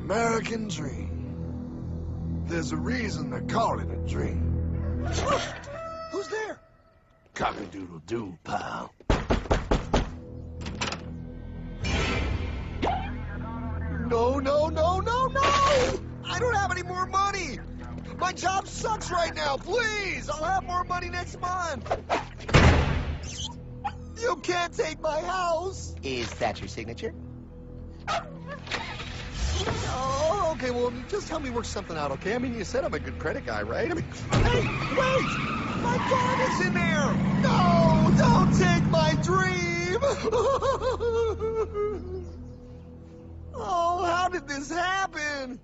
American dream. There's a reason they call it a dream. Who's there? Cock-a-doodle-doo, pal. No, no, no, no, no! I don't have any more money! My job sucks right now, please! I'll have more money next month! You can't take my house! Is that your signature? Oh, okay, well, just help me work something out, okay? I mean, you said I'm a good credit guy, right? I mean, hey, wait! My phone is in there! No, don't take my dream! Oh, how did this happen?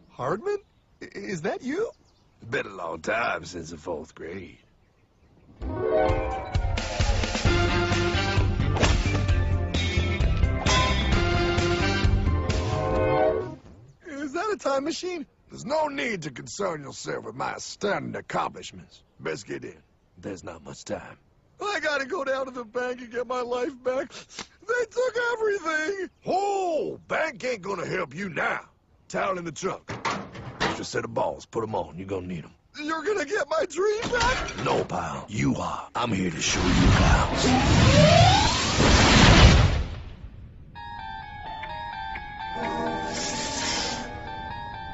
Hardman? Is that you? It's been a long time since the 4th grade. Is that a time machine? There's no need to concern yourself with my astounding accomplishments. Best get in. There's not much time. I gotta go down to the bank and get my life back. They took everything. Oh, bank ain't gonna help you now. Towel in the trunk. Extra set of balls. Put them on. You're gonna need them. You're gonna get my dream back? No, pal. You are. I'm here to show you how.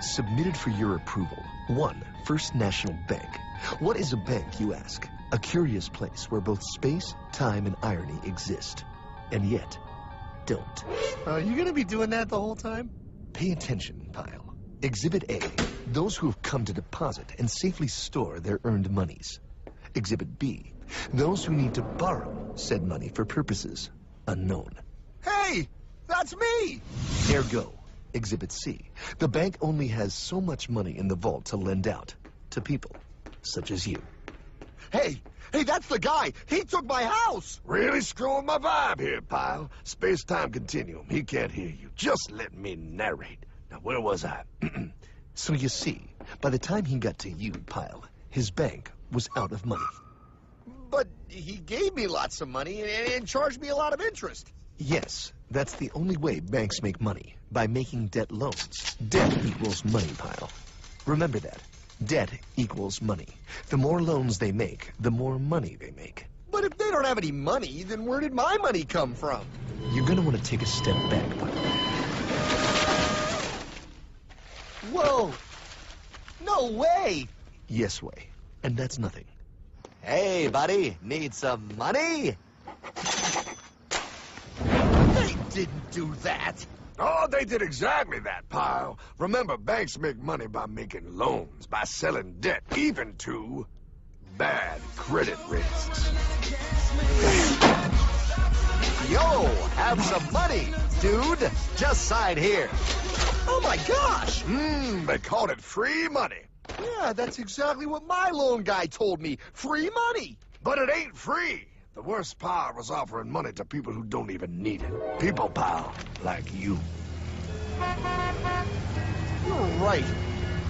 Submitted for your approval. 1. First National Bank. What is a bank, you ask? A curious place where both space, time, and irony exist. And yet, don't. Are you gonna be doing that the whole time? Pay attention, pile. Exhibit A. Those who have come to deposit and safely store their earned monies. Exhibit B. Those who need to borrow said money for purposes unknown. Hey, that's me! Ergo. Exhibit C. The bank only has so much money in the vault to lend out to people such as you. Hey, that's the guy! He took my house! Really screwing my vibe here, pal. Space-time continuum. He can't hear you. Just let me narrate. Now, where was I? So you see, by the time he got to you, pile, his bank was out of money. But he gave me lots of money and charged me a lot of interest. Yes, that's the only way banks make money, by making debt loans. Debt equals money, pile. Remember that. Debt equals money. The more loans they make, the more money they make. But if they don't have any money, then where did my money come from? You're gonna want to take a step back, pile. Whoa! No way! Yes way. And that's nothing. Hey, buddy, need some money? They didn't do that! Oh, they did exactly that, pal. Remember, banks make money by making loans, by selling debt, even to bad credit risks. Yo, have some money, dude. Just sign here. Oh my gosh! They called it free money. Yeah, that's exactly what my loan guy told me. Free money! But it ain't free. The worst part was offering money to people who don't even need it. People, pal, like you. You're right.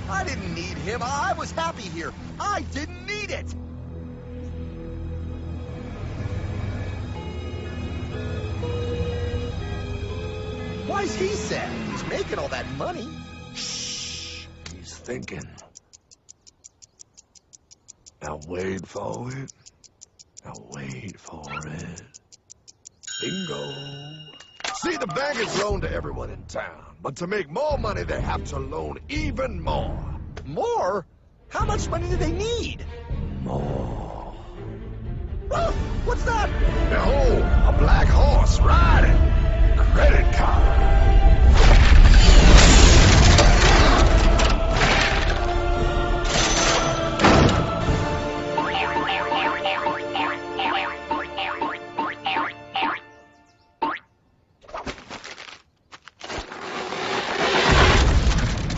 I didn't need him. I was happy here. I didn't need it. Why's he sad? He's making all that money. Shh. He's thinking. Now wait for it. Now wait for it. Bingo. See, the bank is loaned to everyone in town. But to make more money, they have to loan even more. More? How much money do they need? More. Oh, what's that? Behold, a black horse riding. Credit card.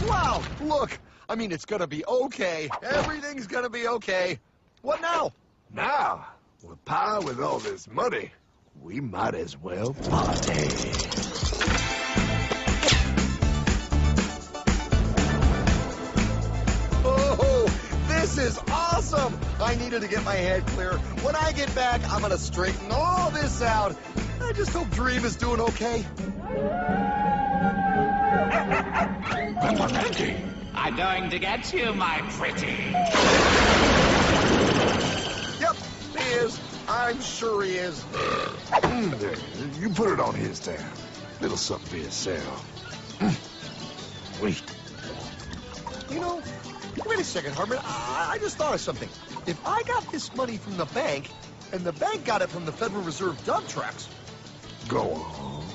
Wow, look. I mean, it's gonna be okay. Everything's gonna be okay. What now? Now, with power with all this money, we might as well party. Oh, this This is awesome! I needed to get my head clear. When I get back, I'm gonna straighten all this out. I just hope Dream is doing okay. I'm going to get you, my pretty. Yep, he is. I'm sure he is. There, you put it on his tab. Little something for yourself. Wait. You know, wait a second, Hartman. I just thought of something. If I got this money from the bank, and the bank got it from the Federal Reserve dump trucks, Go on.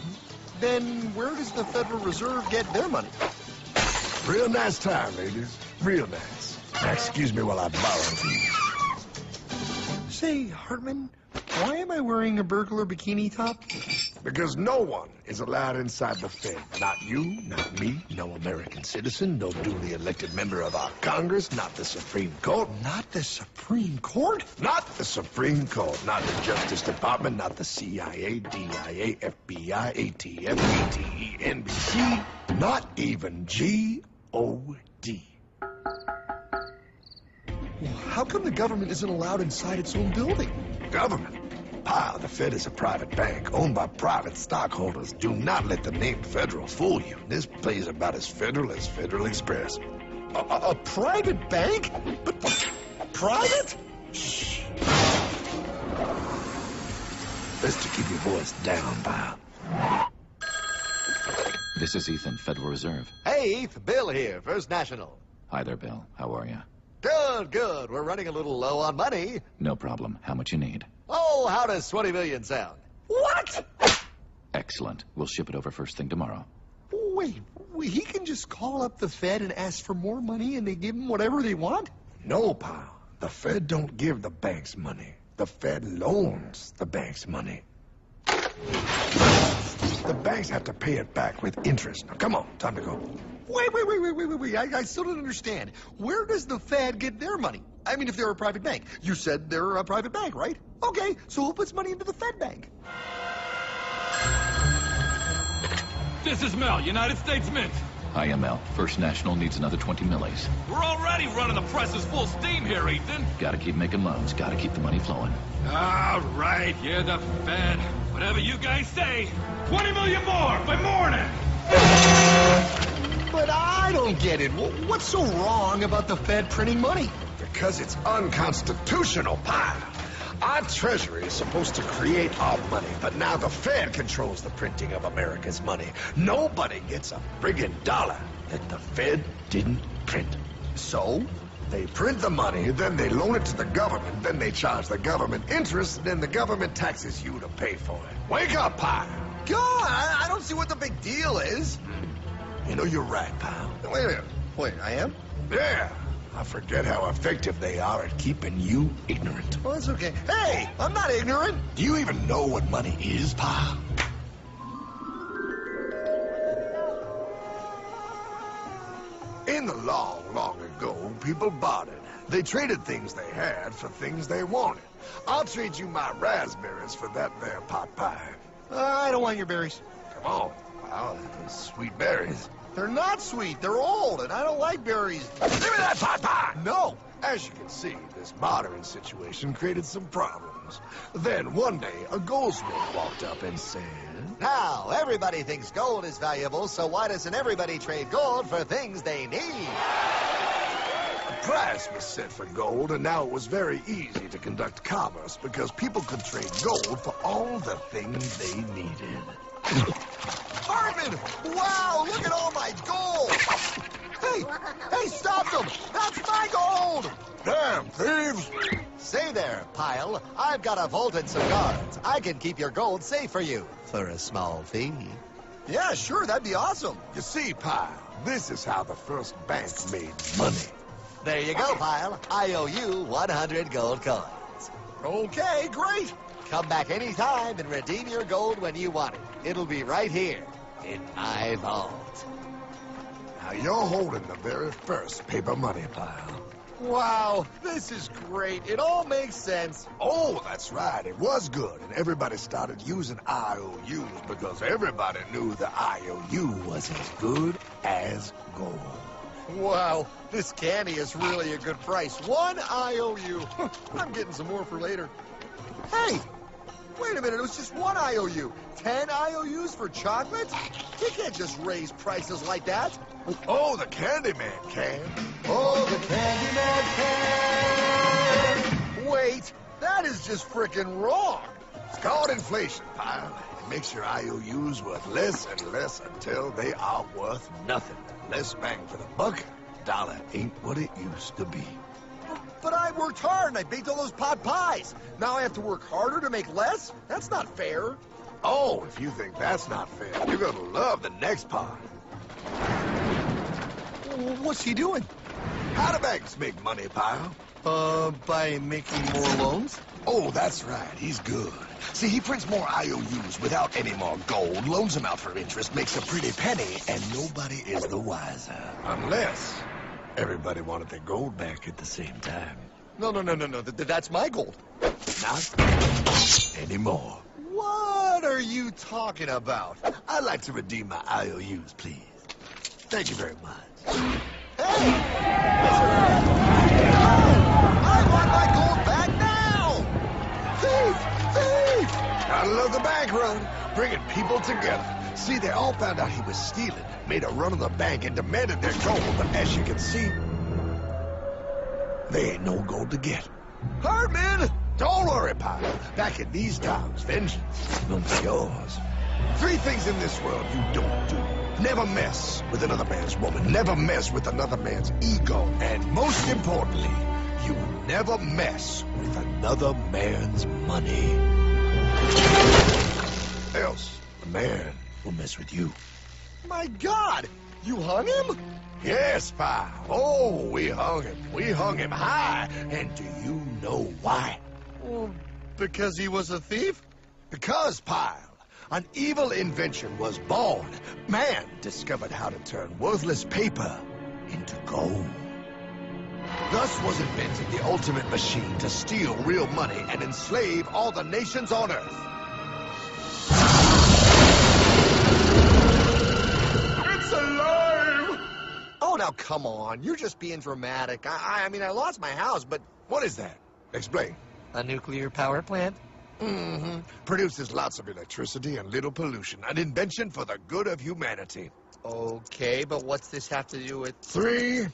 then where does the Federal Reserve get their money? Real nice time, ladies. Real nice. Now, excuse me while I borrow these. Say, Hartman, why am I wearing a burglar bikini top? Because no one is allowed inside the Fed. Not you, not me, no American citizen, no duly elected member of our Congress, not the Supreme Court. Not the Supreme Court? Not the Supreme Court, not the Justice Department, not the CIA, DIA, FBI, ATF, ATE, NBC, not even G.O.D. Well, how come the government isn't allowed inside its own building? Government? Pile, the Fed is a private bank owned by private stockholders. Do not let the name Federal fool you. This place is about as federal as Federal Express. A private bank? But private? Shh. Best to keep your voice down, pal. This is Ethan, Federal Reserve. Hey, Heath, Bill here, First National. Hi there, Bill. How are you? Good, good. We're running a little low on money. No problem. How much you need? Oh, how does 20 million sound? What? Excellent. We'll ship it over first thing tomorrow. Wait, he can just call up the Fed and ask for more money and they give him whatever they want? No, pal. The Fed don't give the banks money. The Fed loans the banks money. The banks have to pay it back with interest. Now, come on. Time to go. Wait. I still don't understand. Where does the Fed get their money? I mean, if they're a private bank. You said they're a private bank, right? Okay, so who puts money into the Fed bank? This is Mel, United States Mint. Hi, ML. First National needs another 20 millies. We're already running the presses full steam here, Ethan. Gotta keep making loans. Gotta keep the money flowing. All right, you're the Fed. Whatever you guys say. 20 million more by morning. But I don't get it. What's so wrong about the Fed printing money? Because it's unconstitutional, pal. Our Treasury is supposed to create our money, but now the Fed controls the printing of America's money. Nobody gets a friggin' dollar that the Fed didn't print. So? They print the money, then they loan it to the government, then they charge the government interest, and then the government taxes you to pay for it. Wake up, pal. God, I don't see what the big deal is. You know, you're right, pal. Wait a minute. Wait, I am? Yeah. I forget how effective they are at keeping you ignorant. Well, that's okay. Hey, I'm not ignorant. Do you even know what money is, pal? In the long, long ago, people bartered. They traded things they had for things they wanted. I'll trade you my raspberries for that there pot pie. I don't want your berries. Come on, pal. Those sweet berries. They're not sweet. They're old, and I don't like berries. Give me that pot pie! No. As you can see, this bartering situation created some problems. Then one day, a goldsmith walked up and said, Now, everybody thinks gold is valuable, so why doesn't everybody trade gold for things they need? a price was set for gold, and now it was very easy to conduct commerce because people could trade gold for all the things they needed. Hartman! Wow, look at all my gold! Hey, stop them! That's my gold! Damn thieves! Say there, Pile. I've got a vault and some guards. I can keep your gold safe for you for a small fee. Yeah, sure, that'd be awesome. You see, Pile, this is how the first bank made money. There you go, Pile. I owe you 100 gold coins. Okay, great. Come back anytime and redeem your gold when you want it. It'll be right here in my vault. Now you're holding the very first paper money, Pile. Wow, this is great. It all makes sense. Oh, that's right. It was good, and everybody started using IOUs because everybody knew the IOU was as good as gold. Wow, this candy is really a good price. 1 IOU. I'm getting some more for later. Hey, wait a minute, it was just 1 IOU. 10 IOUs for chocolate? You can't just raise prices like that. Oh, the Candyman can. Oh, the Candyman can. Wait, that is just frickin' wrong. It's called inflation, pal. It makes your IOUs worth less and less until they are worth nothing. Less bang for the buck. Dollar ain't what it used to be. But I worked hard and I baked all those pot pies. Now I have to work harder to make less? That's not fair. Oh, if you think that's not fair, you're gonna love the next part. What's he doing? How do banks make money, pal? By making more loans? Oh, that's right. He's good. See, he prints more IOUs without any more gold, loans them out for interest, makes a pretty penny, and nobody is the wiser. Unless everybody wanted their gold back at the same time. No. That's my gold. Not anymore. What are you talking about? I'd like to redeem my IOUs, please. Thank you very much. Hey! I want my gold back now! Thief! I love the bank run, bringing people together. See, they all found out he was stealing, made a run on the bank, and demanded their gold. But as you can see, there ain't no gold to get. Hardman, don't worry, pal. Back in these times, vengeance will be yours. 3 things in this world you don't do. Never mess with another man's woman. Never mess with another man's ego. And most importantly, you never mess with another man's money. Else, the man will mess with you. My God! You hung him? Yes, pal. Oh, we hung him. We hung him high. And do you know why? Well, because he was a thief? Because, pal, an evil invention was born. Man discovered how to turn worthless paper into gold. Thus was invented the ultimate machine to steal real money and enslave all the nations on Earth. It's alive! Oh, now come on. You're just being dramatic. I mean, I lost my house, but... What is that? Explain. A nuclear power plant? Mm-hmm. Produces lots of electricity and little pollution. An invention for the good of humanity. Okay, but what's this have to do with... 3,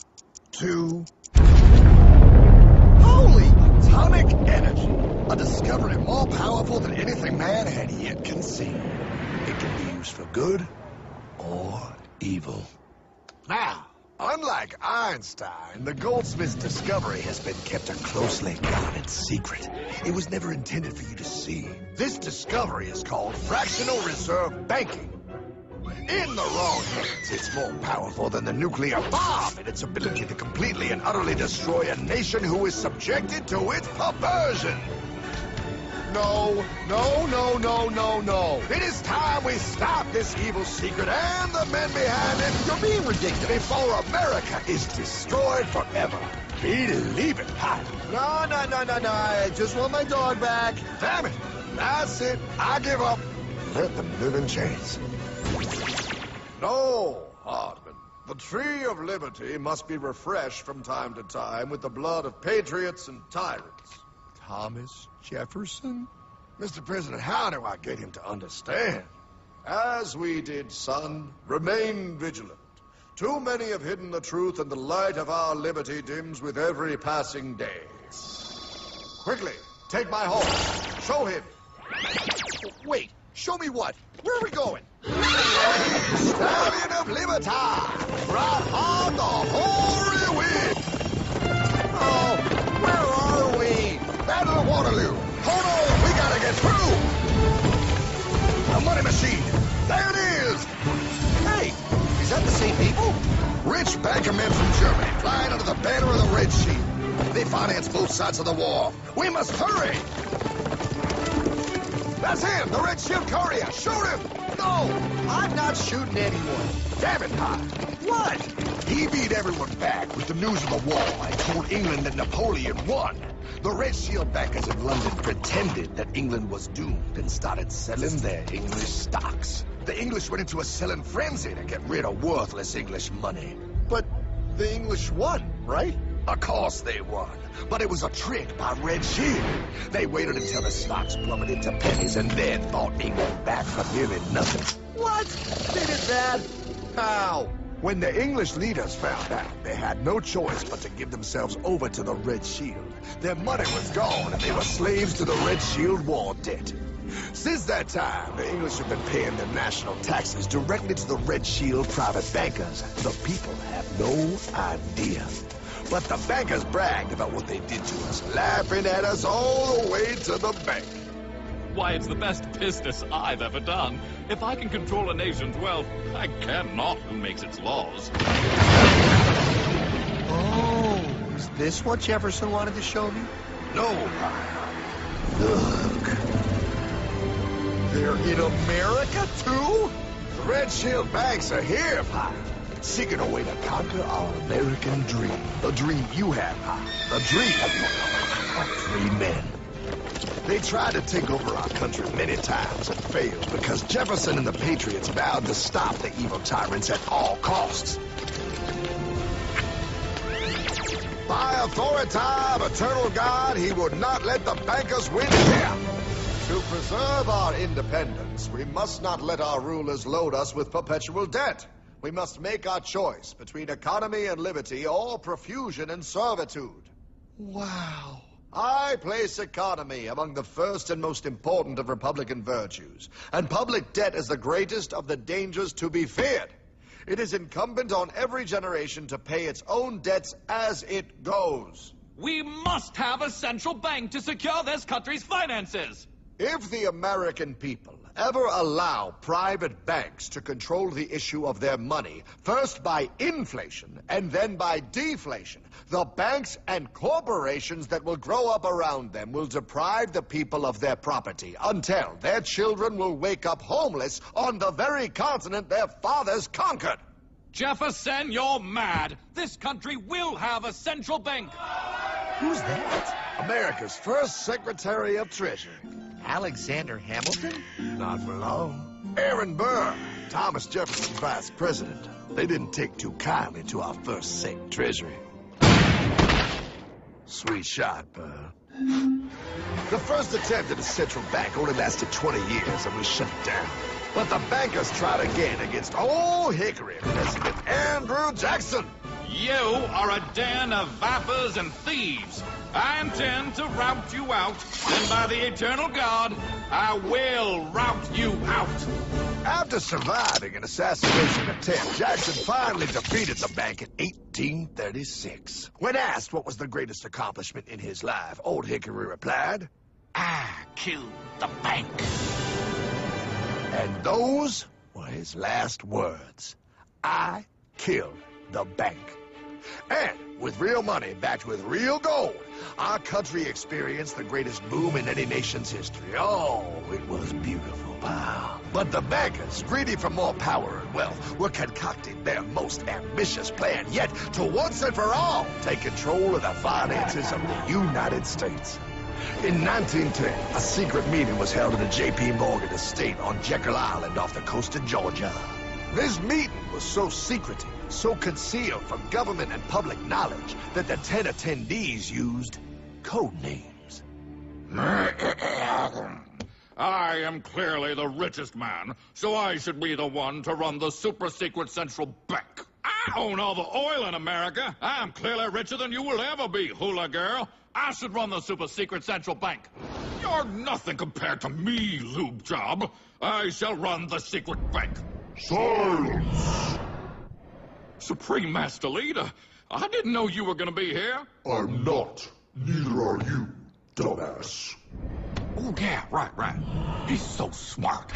2... Holy! Atomic energy. A discovery more powerful than anything man had yet conceived. It can be used for good or evil. Now, unlike Einstein, the goldsmith's discovery has been kept a closely guarded secret. It was never intended for you to see. This discovery is called fractional reserve banking. In the wrong hands, it's more powerful than the nuclear bomb in its ability to completely and utterly destroy a nation who is subjected to its perversion. No. It is time we stop this evil secret and the men behind it. You're being ridiculous. Before America is destroyed forever. Believe it, Pat. No. I just want my dog back. Damn it. That's it. I give up. Let them live in chains. No, Hardman. The tree of liberty must be refreshed from time to time with the blood of patriots and tyrants. Thomas Jefferson? Mr. President, how do I get him to understand? As we did, son, remain vigilant. Too many have hidden the truth, and the light of our liberty dims with every passing day. Quickly, take my horse. Show him. Wait, show me what? Where are we going? Stallion of Liberty! Right on the hoary wind! Oh, where are we? Battle of Waterloo! Hold on, we gotta get through! A money machine! There it is! Hey, is that the same people? Rich banker men from Germany flying under the banner of the Red Shield. They finance both sides of the war. We must hurry! That's him, the Red Shield courier! Shoot him! No, I'm not shooting anyone. Damn it, Pop! What? He beat everyone back with the news of the war and told England that Napoleon won. The Red Shield bankers in London pretended that England was doomed and started selling their English stocks. The English went into a selling frenzy to get rid of worthless English money. But The English won, right? Of course they won. But it was a trick by Red Shield. They waited until the stocks plummeted to pennies and then bought England back for nearly nothing. What? They did that? How? When the English leaders found out, they had no choice but to give themselves over to the Red Shield. Their money was gone, and they were slaves to the Red Shield war debt. Since that time, the English have been paying their national taxes directly to the Red Shield private bankers. The people have no idea. But the bankers bragged about what they did to us, laughing at us all the way to the bank. Why, it's the best business I've ever done. If I can control a nation's wealth, I care not who makes its laws. Oh, is this what Jefferson wanted to show me? No, Pyle. Look. They're in America, too? The Red Shield banks are here, Pyle. Seeking a way to conquer our American dream. The dream you have, Pyle. The dream of free men. They tried to take over our country many times and failed because Jefferson and the Patriots vowed to stop the evil tyrants at all costs. By authority of eternal God, he would not let the bankers win here. To preserve our independence, we must not let our rulers load us with perpetual debt. We must make our choice between economy and liberty or profusion and servitude. Wow. I place economy among the first and most important of Republican virtues, and public debt is the greatest of the dangers to be feared. It is incumbent on every generation to pay its own debts as it goes. We must have a central bank to secure this country's finances. If the American people ever allow private banks to control the issue of their money, first by inflation and then by deflation, the banks and corporations that will grow up around them will deprive the people of their property until their children will wake up homeless on the very continent their fathers conquered. Jefferson, you're mad. This country will have a central bank. Who's that? America's first Secretary of Treasury. Alexander Hamilton? Not for long. Aaron Burr, Thomas Jefferson's vice president. They didn't take too kindly to our first Sec Treasury. Sweet shot, Burr. The first attempt at a central bank only lasted 20 years, and we shut it down. But the bankers tried again against Old Hickory President Andrew Jackson. You are a den of vipers and thieves. I intend to rout you out, and by the eternal God, I will rout you out. After surviving an assassination attempt, Jackson finally defeated the bank in 1836. When asked what was the greatest accomplishment in his life, Old Hickory replied, I killed the bank. and those were his last words. I killed the bank. And with real money backed with real gold, our country experienced the greatest boom in any nation's history. Oh, it was beautiful, pal. But the bankers, greedy for more power and wealth, were concocting their most ambitious plan yet to once and for all take control of the finances of the United States. In 1910, a secret meeting was held at the J.P. Morgan estate on Jekyll Island off the coast of Georgia. This meeting was so secretive, so concealed from government and public knowledge that the 10 attendees used code names. I am clearly the richest man, so I should be the one to run the super-secret central bank. I own all the oil in America. I'm clearly richer than you will ever be, hula girl. I should run the super-secret central bank. You're nothing compared to me, lube job. I shall run the secret bank. Silence! Supreme Master Leader, I didn't know you were going to be here. I'm not. Neither are you, dumbass. Oh, yeah, right. He's so smart.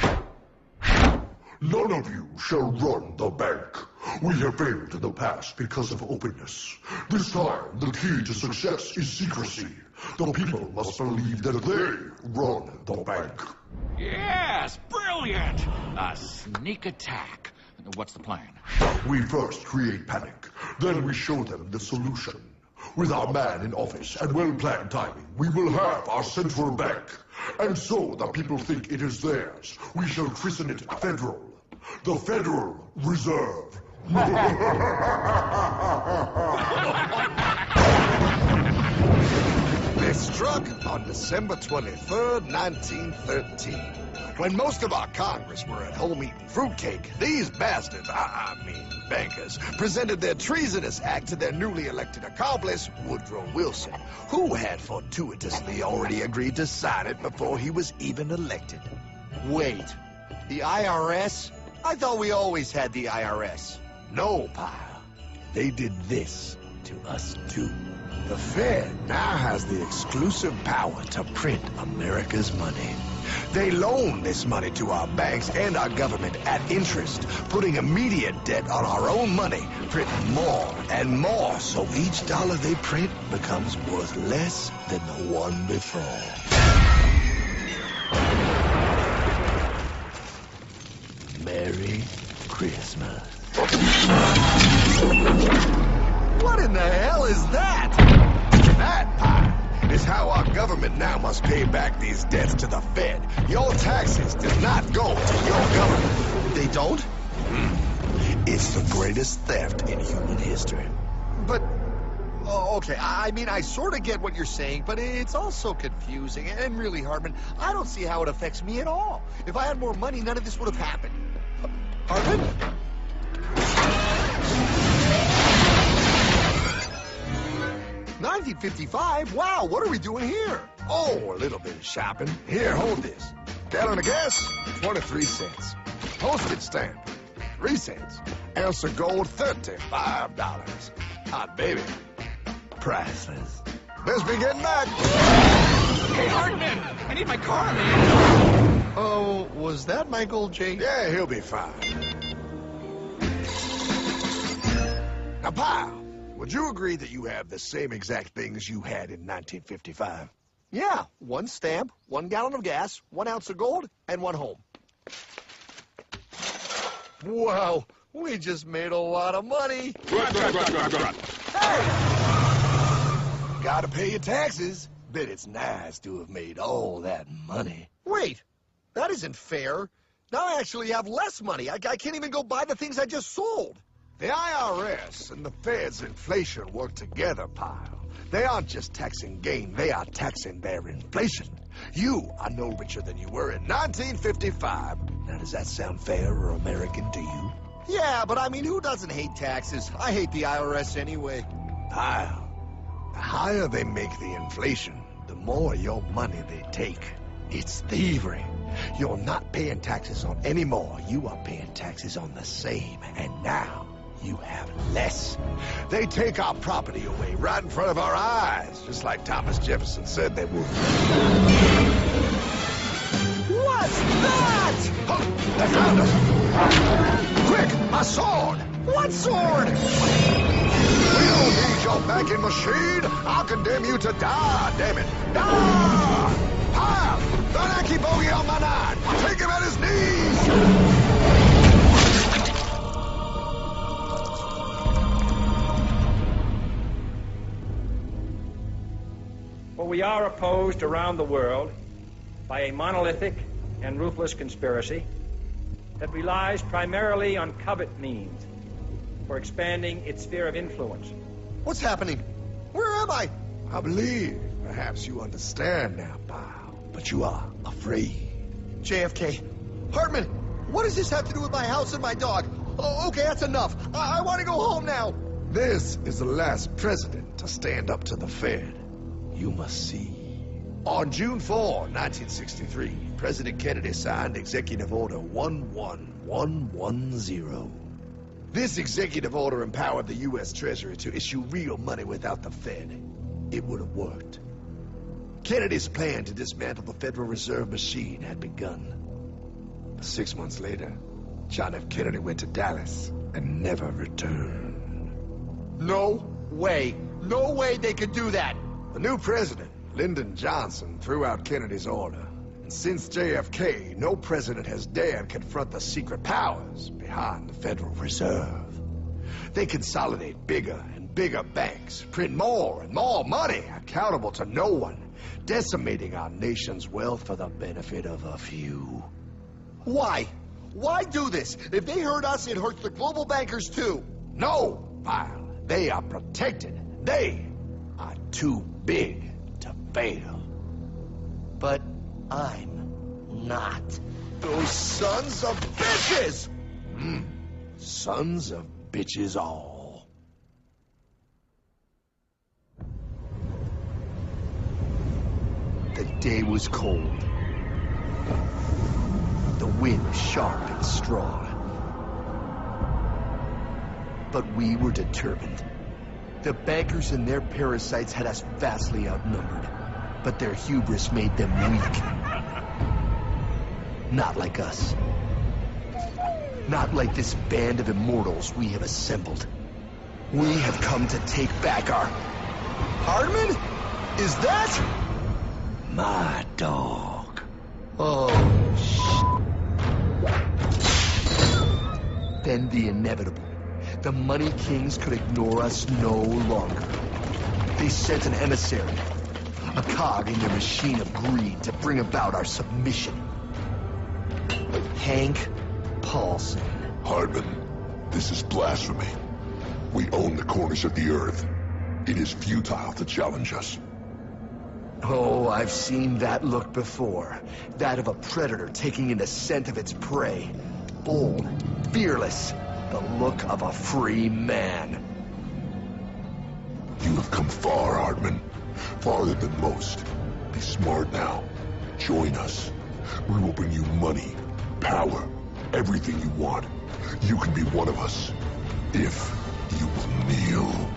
None of you shall run the bank. We have failed in the past because of openness. This time, the key to success is secrecy. The people must believe that they run the bank. Yes, brilliant. A sneak attack. What's the plan? We first create panic, then we show them the solution. With our man in office and well-planned timing, we will have our central bank. And so the people think it is theirs. We shall christen it Federal. The Federal Reserve They struck on December 23rd, 1913. When most of our Congress were at home eating fruitcake, these bastards, I mean bankers, presented their treasonous act to their newly elected accomplice, Woodrow Wilson, who had fortuitously already agreed to sign it before he was even elected. Wait, the IRS? I thought we always had the IRS. No, pal. They did this to us too. The Fed now has the exclusive power to print America's money. They loan this money to our banks and our government at interest, putting immediate debt on our own money, printing more and more, so each dollar they print becomes worth less than the one before. Merry Christmas. What in the hell is that? That, pal, is how our government now must pay back these debts to the Fed. Your taxes do not go to your government. They don't? It's the greatest theft in human history. But, oh, okay, I mean, I sort of get what you're saying, but it's also confusing. And really, Hartman, I don't see how it affects me at all. If I had more money, none of this would have happened. Hartman? 1955? Wow, what are we doing here? Oh, a little bit of shopping. Here, hold this. Gallon of gas, 23 cents. Postage stamp, 3 cents. Ounce of gold, $35. Hot baby, priceless. Best be getting back. Hey, Hartman! I need my car, man! Oh, was that my gold, Jay? Yeah, he'll be fine. Now, pal, would you agree that you have the same exact things you had in 1955? Yeah, 1 stamp, 1 gallon of gas, 1 ounce of gold, and 1 home. Wow, we just made a lot of money. Hey! Gotta pay your taxes. Bet it's nice to have made all that money. Wait, that isn't fair. Now I actually have less money. I can't even go buy the things I just sold. The IRS and the Fed's inflation work together, pal. They aren't just taxing gain, they are taxing their inflation. You are no richer than you were in 1955. Now, does that sound fair or American to you? Yeah, but I mean, who doesn't hate taxes? I hate the IRS anyway. Pal, the higher they make the inflation, the more your money they take. It's thievery. You're not paying taxes on any more. You are paying taxes on the same. And now, you have less. They take our property away right in front of our eyes, just like Thomas Jefferson said they would. What's that? Oh, they found us! Quick, my sword! What sword? We don't need your banking machine. I'll condemn you to die, damn it. Die! Pile! The Nike bogey on my 9. Take him at his knees! For we are opposed around the world by a monolithic and ruthless conspiracy that relies primarily on covert means for expanding its sphere of influence. What's happening? Where am I? I believe perhaps you understand now, pal, but you are afraid. JFK. Hartman, what does this have to do with my house and my dog? Oh, okay, that's enough. I want to go home now. This is the last president to stand up to the Fed. You must see. On June 4, 1963, President Kennedy signed Executive Order 11110. This executive order empowered the U.S. Treasury to issue real money without the Fed. It would have worked. Kennedy's plan to dismantle the Federal Reserve machine had begun. 6 months later, John F. Kennedy went to Dallas and never returned. No way. No way they could do that. The new president, Lyndon Johnson, threw out Kennedy's order. And since JFK, no president has dared confront the secret powers behind the Federal Reserve. They consolidate bigger and bigger banks, print more and more money, accountable to no one, decimating our nation's wealth for the benefit of a few. Why? Why do this? If they hurt us, it hurts the global bankers too. No, pal. They are protected. They are too big to fail. But I'm not. Those sons of bitches! Sons of bitches all. The day was cold. The wind sharp and strong. But we were determined. The bankers and their parasites had us vastly outnumbered, but their hubris made them weak. Not like us. Not like this band of immortals we have assembled. We have come to take back our... Hardman? Is that... My dog. Oh, Then the inevitable. The Money Kings could ignore us no longer. They sent an emissary, a cog in their machine of greed to bring about our submission. Hank Paulson. Hardman, this is blasphemy. We own the corners of the earth. It is futile to challenge us. Oh, I've seen that look before. That of a predator taking in the scent of its prey. Bold, fearless, the look of a free man. You have come far, Hardman. Farther than most. Be smart now. Join us. We will bring you money, power, everything you want. You can be one of us, if you will kneel.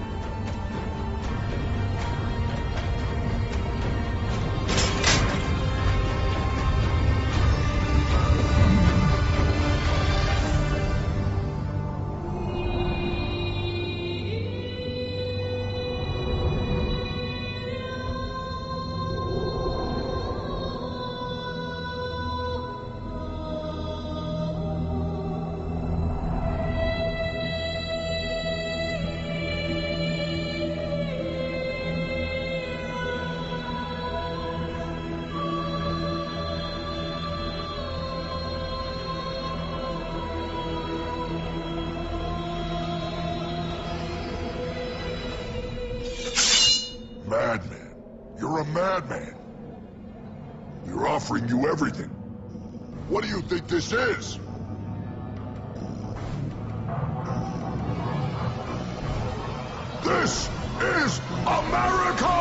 Madman. You're a madman. We're offering you everything. What do you think this is? This is America!